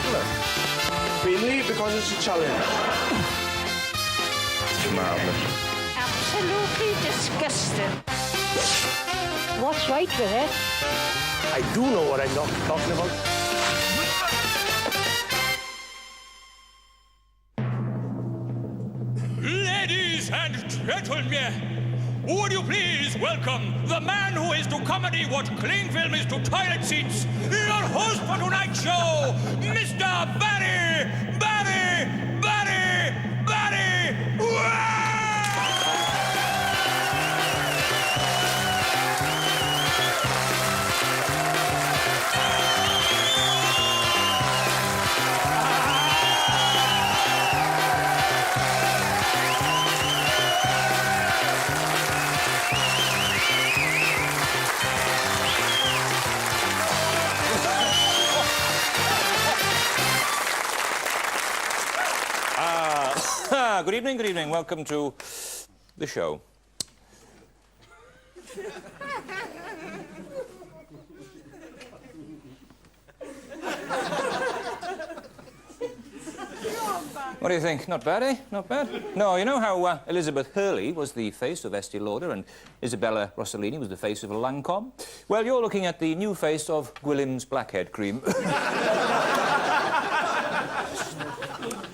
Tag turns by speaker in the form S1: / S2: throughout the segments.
S1: regular. Mainly because it's a challenge. It's marvellous.
S2: Absolutely disgusting. What's right with it?
S1: I do know what I'm not talking about.
S3: Ladies and gentlemen, would you please welcome the man who is to comedy what cling film is to toilet seats, your host for tonight's show, Mr. Barry!
S4: Good evening, good evening. Welcome to the show. What do you think? Not bad, eh? Not bad? No, you know how Elizabeth Hurley was the face of Estee Lauder and Isabella Rossellini was the face of Lancome? Well, you're looking at the new face of Gwilym's Blackhead cream.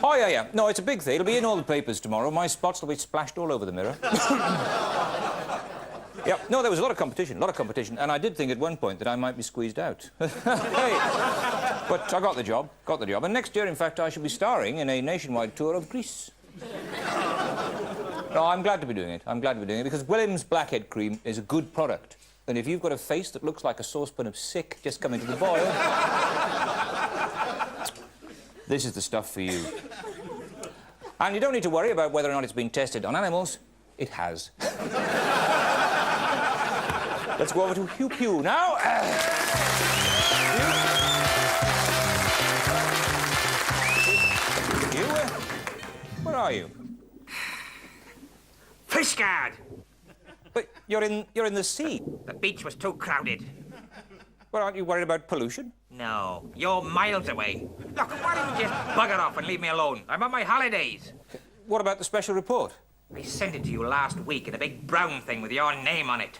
S4: Oh, yeah. No, it's a big thing. It'll be in all the papers tomorrow. My spots will be splashed all over the mirror. Yeah, no, there was a lot of competition, and I did think at one point that I might be squeezed out. Hey, but I got the job, and next year, in fact, I shall be starring in a nationwide tour of Greece. No, I'm glad to be doing it. Because Gwilym's Blackhead cream is a good product, and if you've got a face that looks like a saucepan of sick just coming to the boil, this is the stuff for you. And you don't need to worry about whether or not it's been tested on animals. It has. Let's go over to Hugh Pugh now. Hugh, where are you?
S5: Fishguard!
S4: But you're in the sea.
S5: The beach was too crowded.
S4: Well, aren't you worried about pollution?
S5: No, you're miles away. Look, why don't you just bugger off and leave me alone? I'm on my holidays.
S4: What about the special report?
S5: I sent it to you last week in a big brown thing with your name on it.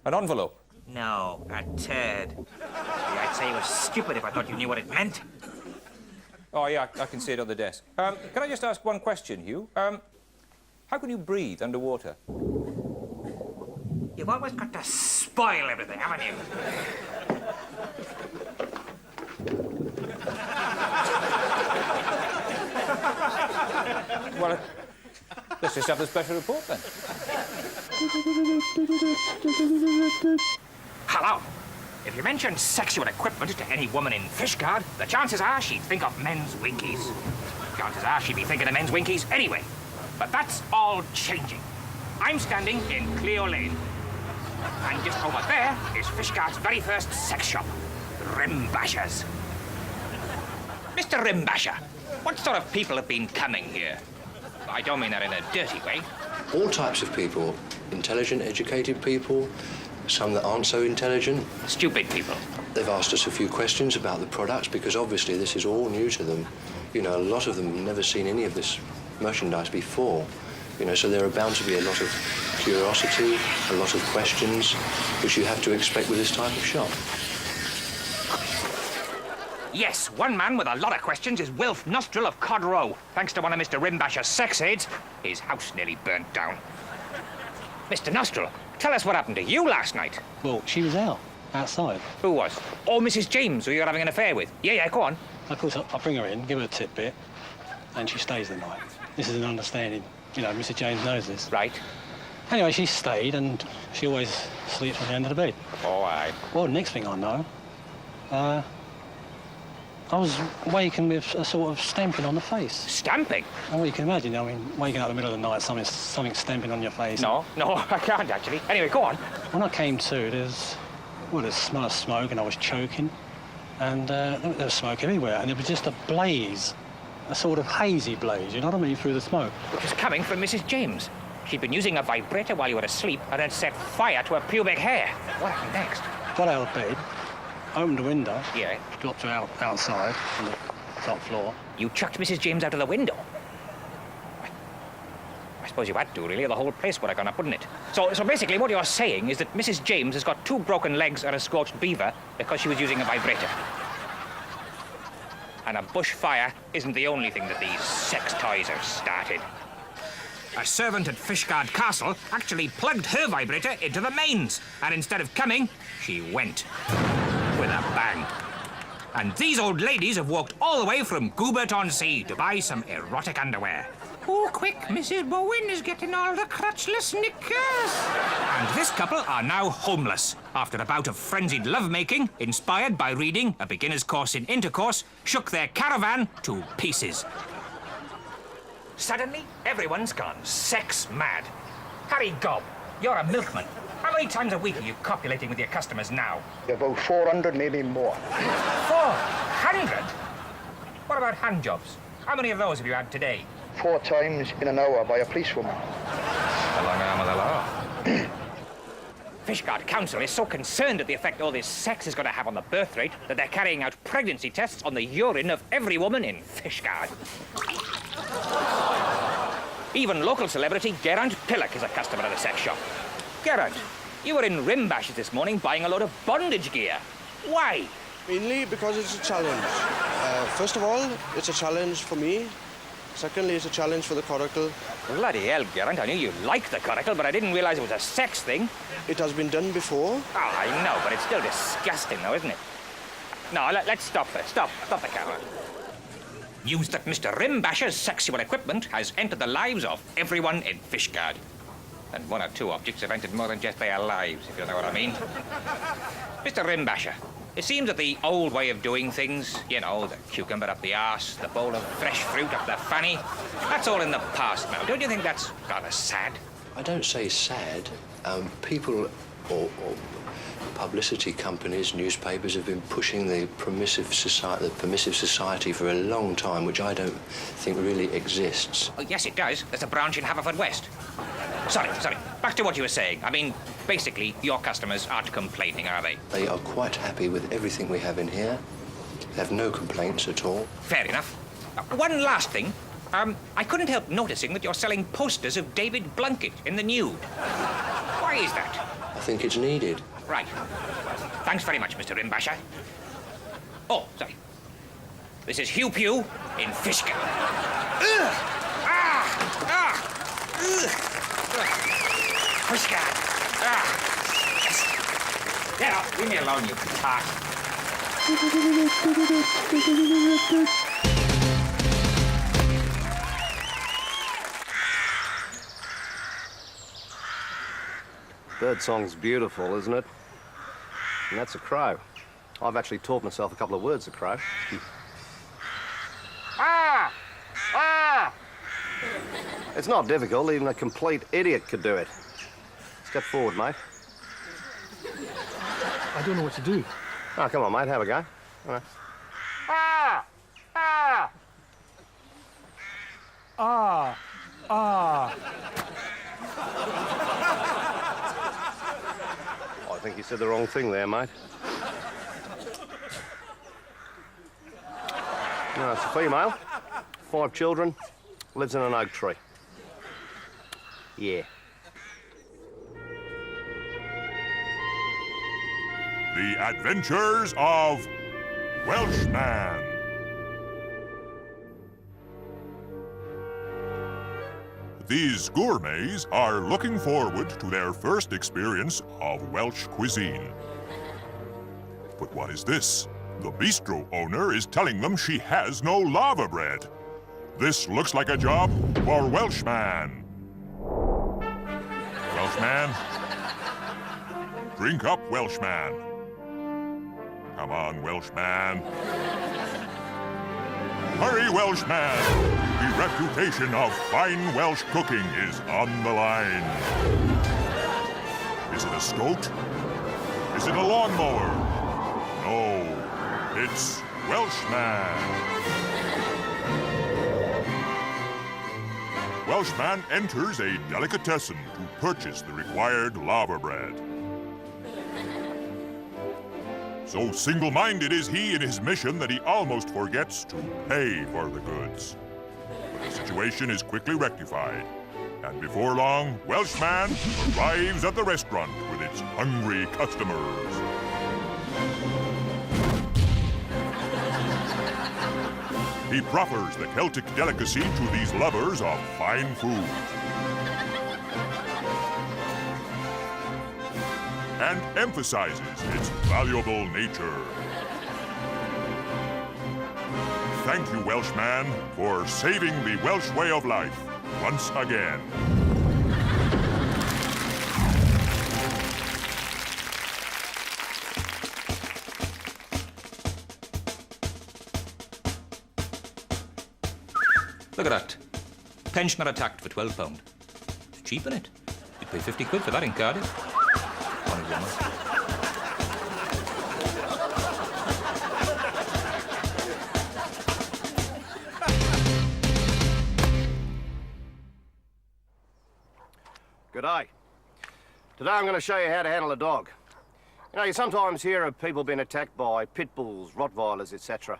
S4: An envelope?
S5: No, a turd. I'd say it was stupid if I thought you knew what it meant.
S4: Oh, yeah, I can see it on the desk. Can I just ask one question, Hugh? How can you breathe underwater?
S5: You've always got to spoil everything, haven't you?
S4: Well, let's just have the special report, then.
S5: Hello. If you mention sexual equipment to any woman in Fishguard, the chances are she'd think of men's winkies. Chances are she'd be thinking of men's winkies anyway. But that's all changing. I'm standing in Cleo Lane. And just over there is Fishguard's very first sex shop, Rimbashers. Mr. Rimbasher, what sort of people have been coming here? I don't mean that in a dirty way.
S6: All types of people. Intelligent, educated people, some that aren't so intelligent.
S5: Stupid people.
S6: They've asked us a few questions about the products because obviously this is all new to them. You know, a lot of them have never seen any of this merchandise before. You know, so there are bound to be a lot of curiosity, a lot of questions, which you have to expect with this type of shop.
S5: Yes, one man with a lot of questions is Wilf Nostril of Cod Row. Thanks to one of Mr. Rimbasher's sex aids, his house nearly burnt down. Mr. Nostril, tell us what happened to you last night.
S7: Well, she was outside.
S5: Who was? Oh, Mrs. James, who you're having an affair with. Yeah, go on.
S7: Of course, I bring her in, give her a tidbit, and she stays the night. This is an understanding. You know, Mrs. James knows this.
S5: Right.
S7: Anyway, she stayed, and she always sleeps on the end of the bed.
S5: Oh, aye.
S7: Well, next thing I know, I was waking with a sort of stamping on the face.
S5: Stamping?
S7: Well, you can imagine, I mean, waking up in the middle of the night, something stamping on your face.
S5: No, I can't, actually. Anyway, go on.
S7: When I came to, there's a smell of smoke, and I was choking, and there was smoke everywhere, and it was just a blaze, a sort of hazy blaze, you know what I mean, through the smoke.
S5: It was coming from Mrs. James. She'd been using a vibrator while you were asleep and had set fire to her pubic hair. What happened next?
S7: Got out of bed, opened the window,
S5: Yeah.
S7: dropped her outside on the top floor.
S5: You chucked Mrs. James out of the window? I suppose you had to, really. The whole place would have gone up, wouldn't it? So basically what you're saying is that Mrs. James has got 2 broken legs and a scorched beaver because she was using a vibrator. And a bushfire isn't the only thing that these sex toys have started. A servant at Fishguard Castle actually plugged her vibrator into the mains, and instead of coming, she went. With a bang. And these old ladies have walked all the way from Goobert-on-Sea to buy some erotic underwear. Oh, quick, Mrs. Bowen is getting all the crotchless knickers. And this couple are now homeless after a bout of frenzied lovemaking, inspired by reading a beginner's course in intercourse, shook their caravan to pieces. Suddenly, everyone's gone sex mad. Harry Gobb, you're a milkman. How many times a week are you copulating with your customers now?
S8: About 400, maybe more.
S5: 400? What about hand jobs? How many of those have you had today?
S8: 4 times in an hour by a policewoman.
S5: The long arm of the law. Fishguard Council is so concerned at the effect all this sex is going to have on the birth rate that they're carrying out pregnancy tests on the urine of every woman in Fishguard. Even local celebrity Geraint Pillock is a customer at the sex shop. Geraint, you were in Rimbashes this morning buying a load of bondage gear. Why?
S1: Mainly because it's a challenge. First of all, it's a challenge for me. Secondly, it's a challenge for the coracle.
S5: Bloody hell, Geraint, I knew you liked the coracle, but I didn't realise it was a sex thing.
S1: It has been done before.
S5: Oh, I know, but it's still disgusting, though, isn't it? No, let's stop first. Stop the camera. News that Mr. Rimbasher's sexual equipment has entered the lives of everyone in Fishguard. And 1 or 2 objects have entered more than just their lives, if you know what I mean. Mr. Rimbasher, it seems that the old way of doing things, you know, the cucumber up the arse, the bowl of fresh fruit up the fanny, that's all in the past now. Don't you think that's rather sad?
S6: I don't say sad. People or publicity companies, newspapers have been pushing the permissive society for a long time, which I don't think really exists.
S5: Oh, yes, it does. There's a branch in Haverfordwest. Sorry. Back to what you were saying. I mean, basically, your customers aren't complaining, are they?
S6: They are quite happy with everything we have in here. They have no complaints at all.
S5: Fair enough. One last thing. I couldn't help noticing that you're selling posters of David Blunkett in the nude. Why is that?
S6: I think it's needed.
S5: Right. Thanks very much, Mr. Rimbasher. Oh, sorry. This is Hugh Pugh in Fishguard. Fishguard. Yes. Get up. Leave me alone, you tart.
S9: Birdsong's beautiful, isn't it? And that's a crow. I've actually taught myself a couple of words of crow. It's not difficult. Even a complete idiot could do it. Step forward, mate.
S7: I don't know what to do.
S9: Oh, come on, mate. Have a go. All right. I think you said the wrong thing there, mate. No, it's a female. 5 children. Lives in an oak tree. Yeah.
S10: The Adventures of Welshman. These gourmets are looking forward to their first experience of Welsh cuisine. But what is this? The bistro owner is telling them she has no lava bread. This looks like a job for Welshman. Welshman? Drink up, Welshman. Come on, Welshman. Hurry, Welshman! The reputation of fine Welsh cooking is on the line. Is it a stoat? Is it a lawnmower? No, it's Welshman. Welshman enters a delicatessen to purchase the required lava bread. So single-minded is he in his mission that he almost forgets to pay for the goods. But the situation is quickly rectified, and before long, Welshman arrives at the restaurant with its hungry customers. He proffers the Celtic delicacy to these lovers of fine food, and emphasizes its valuable nature. Thank you, Welshman, for saving the Welsh way of life once again.
S4: Look at that. Pensioner attacked for £12. It's cheap, isn't it? You'd pay 50 quid for that in Cardiff. Funny woman.
S9: G'day. Today I'm going to show you how to handle a dog. You know, you sometimes hear of people being attacked by pit bulls, Rottweilers, etc.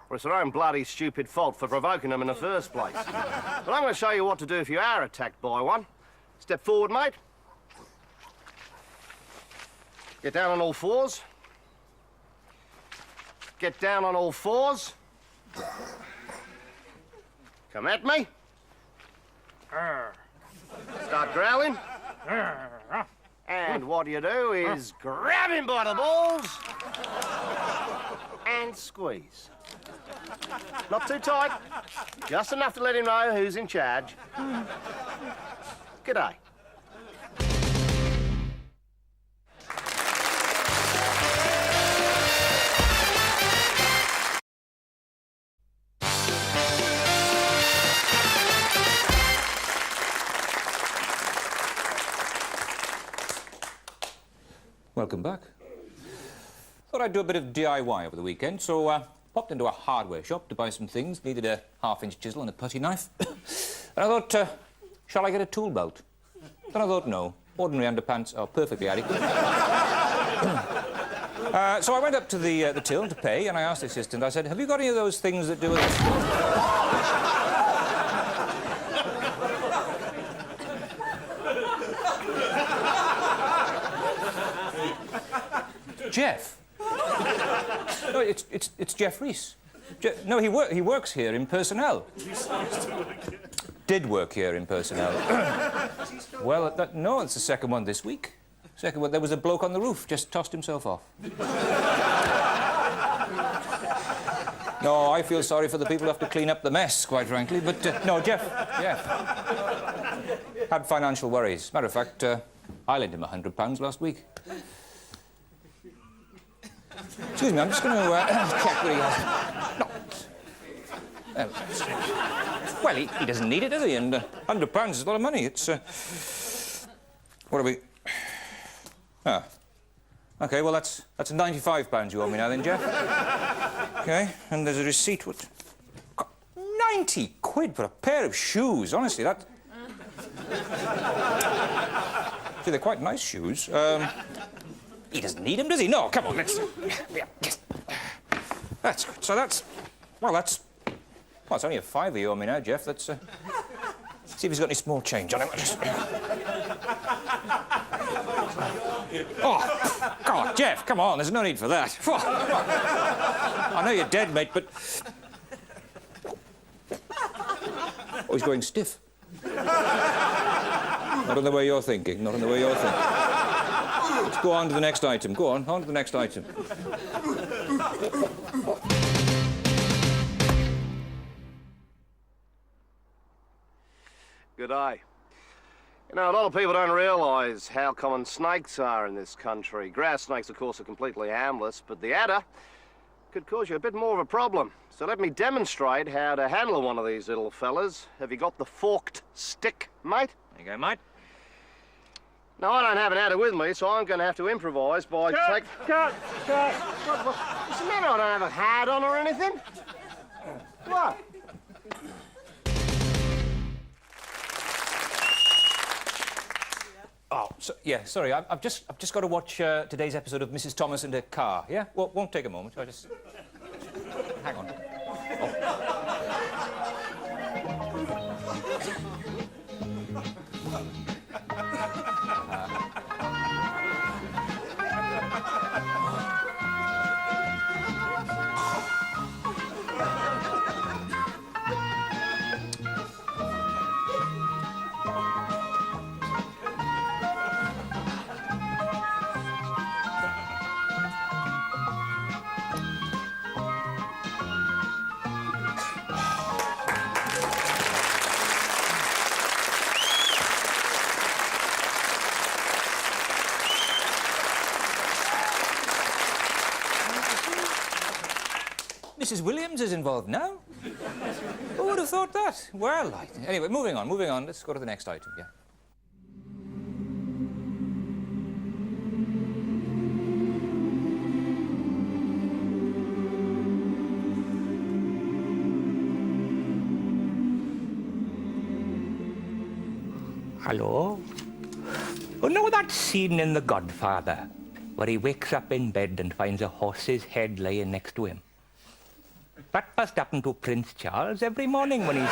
S9: Or it's their own bloody stupid fault for provoking them in the first place. But I'm going to show you what to do if you are attacked by one. Step forward, mate. Get down on all fours. Get down on all fours. Come at me. Start growling. And what you do is grab him by the balls and squeeze. Not too tight, just enough to let him know who's in charge. G'day.
S4: Welcome back. Thought I'd do a bit of DIY over the weekend, so popped into a hardware shop to buy some things. Needed a half-inch chisel and a putty knife. And I thought, shall I get a tool belt? Then I thought, no. Ordinary underpants are perfectly adequate. So I went up to the till to pay, and I asked the assistant, I said, have you got any of those things that do with... Jeff? No, it's Jeff Rees. No, he works here in personnel. Did work here in personnel. Well, no, it's the second one this week. Second one, there was a bloke on the roof, just tossed himself off. No, I feel sorry for the people who have to clean up the mess, quite frankly, but no, Jeff had financial worries. Matter of fact, I lent him £100 last week. Excuse me, I'm just going to check what he has. No. Well, he doesn't need it, does he? And £100 is a lot of money. It's... what are we... Ah. OK, well, that's £95 you owe me now, then, Jeff. OK, and there's a receipt. What? 90 quid for a pair of shoes. Honestly, that... See, they're quite nice shoes. He doesn't need them, does he? No, come on, let's... Yeah. That's good. So that's... Well, that's... Well, it's only a £5 you owe me now, Jeff. Let's see if he's got any small change on him. Oh, God, Jeff, come on, there's no need for that. I know you're dead, mate, but... Oh, he's going stiff. Not in the way you're thinking, not in the way you're thinking. Let's go on to the next item. Go on to the next item.
S9: G'day. You know, a lot of people don't realise how common snakes are in this country. Grass snakes, of course, are completely harmless, but the adder could cause you a bit more of a problem. So let me demonstrate how to handle one of these little fellas. Have you got the forked stick, mate?
S5: There you go, mate.
S9: No, I don't have an adder with me, so I'm going to have to improvise by...
S5: Cut!
S9: What's the matter? I don't have a hat on or anything. What?
S4: Oh, so, Yeah, sorry, I've just got to watch today's episode of Mrs. Thomas and her car, yeah? Well, won't take a moment, I just... Hang on. Mrs. Williams is involved now? Who would have thought that? Well, anyway, moving on. Let's go to the next item, yeah.
S5: Hello? You know that scene in The Godfather where he wakes up in bed and finds a horse's head laying next to him? That must happen to Prince Charles every morning when he's...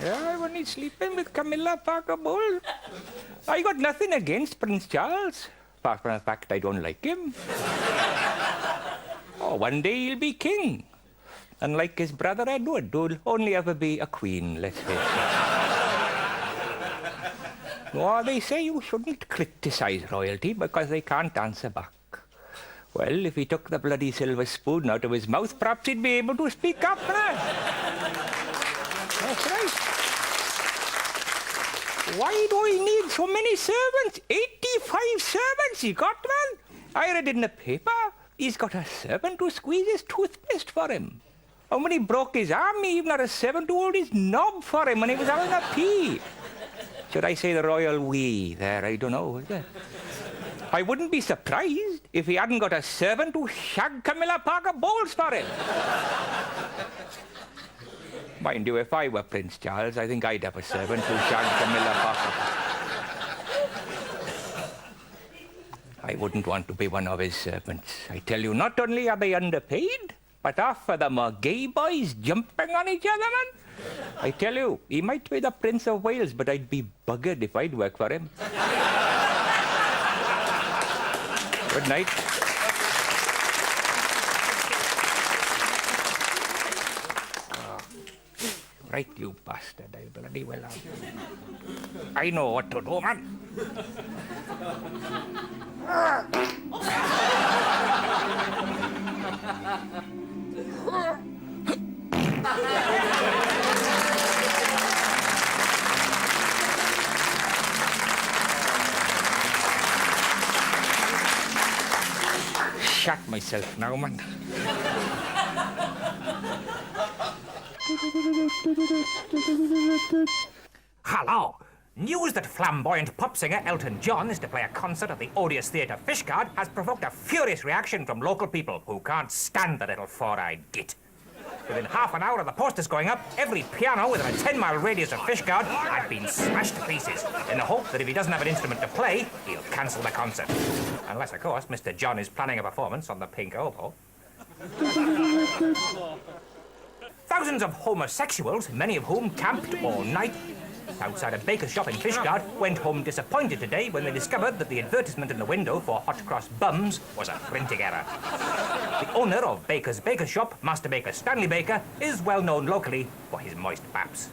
S5: Yeah, when he's sleeping with Camilla Parker Bowles. I got nothing against Prince Charles, apart from the fact I don't like him. Oh, one day he'll be king. Unlike his brother Edward, who'll only ever be a queen, let's face it. Oh, they say you shouldn't criticise royalty because they can't answer back. Well, if he took the bloody silver spoon out of his mouth, perhaps he'd be able to speak up, eh? That's right. Why do he need so many servants? 85 servants he got, man. I read in the paper he's got a servant to squeeze his toothpaste for him. And when he broke his arm, he even had a servant to hold his knob for him when he was having a pee. Should I say the royal we there? I don't know. I wouldn't be surprised if he hadn't got a servant to shag Camilla Parker Bowles for him. Mind you, if I were Prince Charles, I think I'd have a servant to shag Camilla Parker. I wouldn't want to be one of his servants. I tell you, not only are they underpaid, but half of them are gay boys jumping on each other, man. I tell you, he might be the Prince of Wales, but I'd be buggered if I'd work for him. Good night. Oh. Right, you bastard. I bloody well have. I know what to do, man. Shut myself now, man. Hello. News that flamboyant pop singer Elton John is to play a concert at the odious theatre Fishguard has provoked a furious reaction from local people who can't stand the little four-eyed git. Within half an hour of the posters going up, every piano within a 10-mile radius of Fishguard had been smashed to pieces, in the hope that if he doesn't have an instrument to play, he'll cancel the concert. Unless, of course, Mr. John is planning a performance on the Pink Oboe. Thousands of homosexuals, many of whom camped all night outside a baker's shop in Fishguard, went home disappointed today when they discovered that the advertisement in the window for hot cross buns was a printing error. The owner of Baker's Baker Shop, Master Baker Stanley Baker, is well known locally for his moist baps.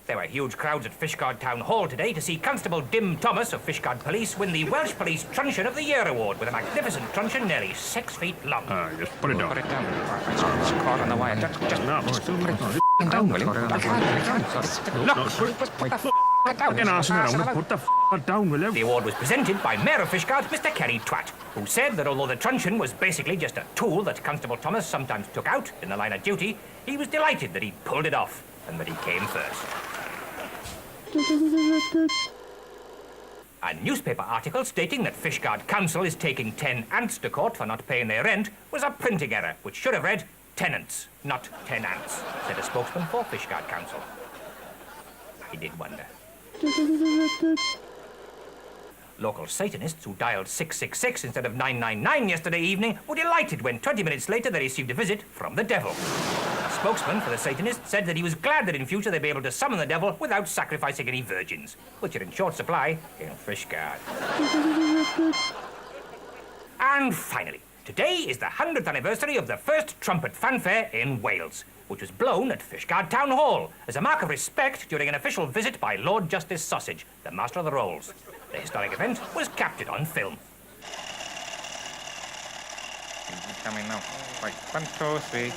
S5: There were huge crowds at Fishguard Town Hall today to see Constable Dim Thomas of Fishguard Police win the Welsh Police Truncheon of the Year award with a magnificent truncheon nearly 6 feet long.
S10: Just put it down.
S5: Put it down. It's caught on the wire. Just put it down, will you?
S10: Put the down, will you?
S5: The award was presented by Mayor of Fishguard, Mr. Kerry Twat, who said that although the truncheon was basically just a tool that Constable Thomas sometimes took out in the line of duty, he was delighted that he pulled it off and that he came first. A newspaper article stating that Fishguard Council is taking 10 ants to court for not paying their rent was a printing error, which should have read tenants, not 10 ants, said a spokesman for Fishguard Council. I did wonder. Local Satanists who dialed 666 instead of 999 yesterday evening were delighted when 20 minutes later they received a visit from the devil. A spokesman for the Satanists said that he was glad that in future they'd be able to summon the devil without sacrificing any virgins, which are in short supply in Fishguard. And finally, today is the 100th anniversary of the first trumpet fanfare in Wales, which was blown at Fishguard Town Hall as a mark of respect during an official visit by Lord Justice Sausage, the Master of the Rolls. The historic event was captured on film.
S11: Coming now. Right, 1, 2, 3.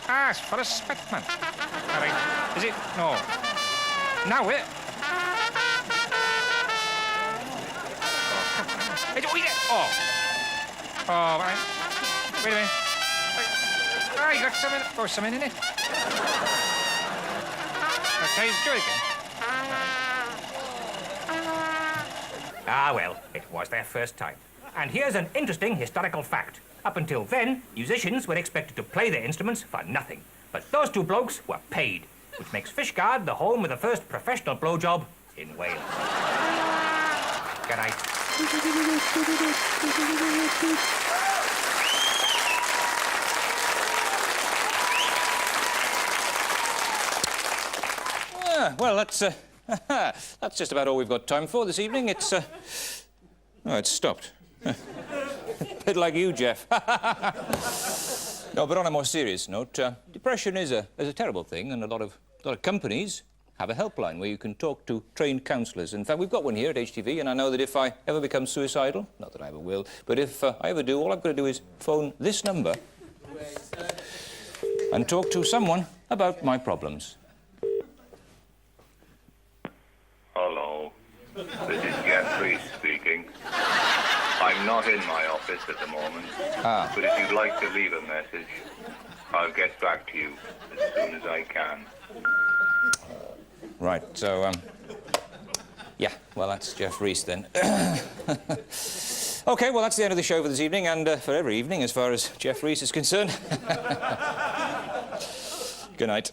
S11: Oh. It's for a spitman. All right. Is it? No. Now it. Oh. Oh, right. Wait a minute. Ah, you got something in it. Okay, do it again.
S5: Ah, well, it was their first time. And here's an interesting historical fact. Up until then, musicians were expected to play their instruments for nothing. But those two blokes were paid, which makes Fishguard the home of the first professional blowjob in Wales. Good night.
S4: Well, that's just about all we've got time for this evening. It's stopped. A bit like you, Jeff. No, but on a more serious note, depression is a terrible thing, and a lot of companies have a helpline where you can talk to trained counsellors. In fact, we've got one here at HTV, and I know that if I ever become suicidal, not that I ever will, but if I ever do, all I've got to do is phone this number and talk to someone about my problems.
S12: Hello, this is Jeffrey speaking. I'm not in my office at the moment, but if you'd like to leave a message, I'll get back to you as soon as I can.
S4: Right, so, yeah, well, that's Jeff Reese then. OK, well, that's the end of the show for this evening, and for every evening, as far as Jeff Reese is concerned. Good night.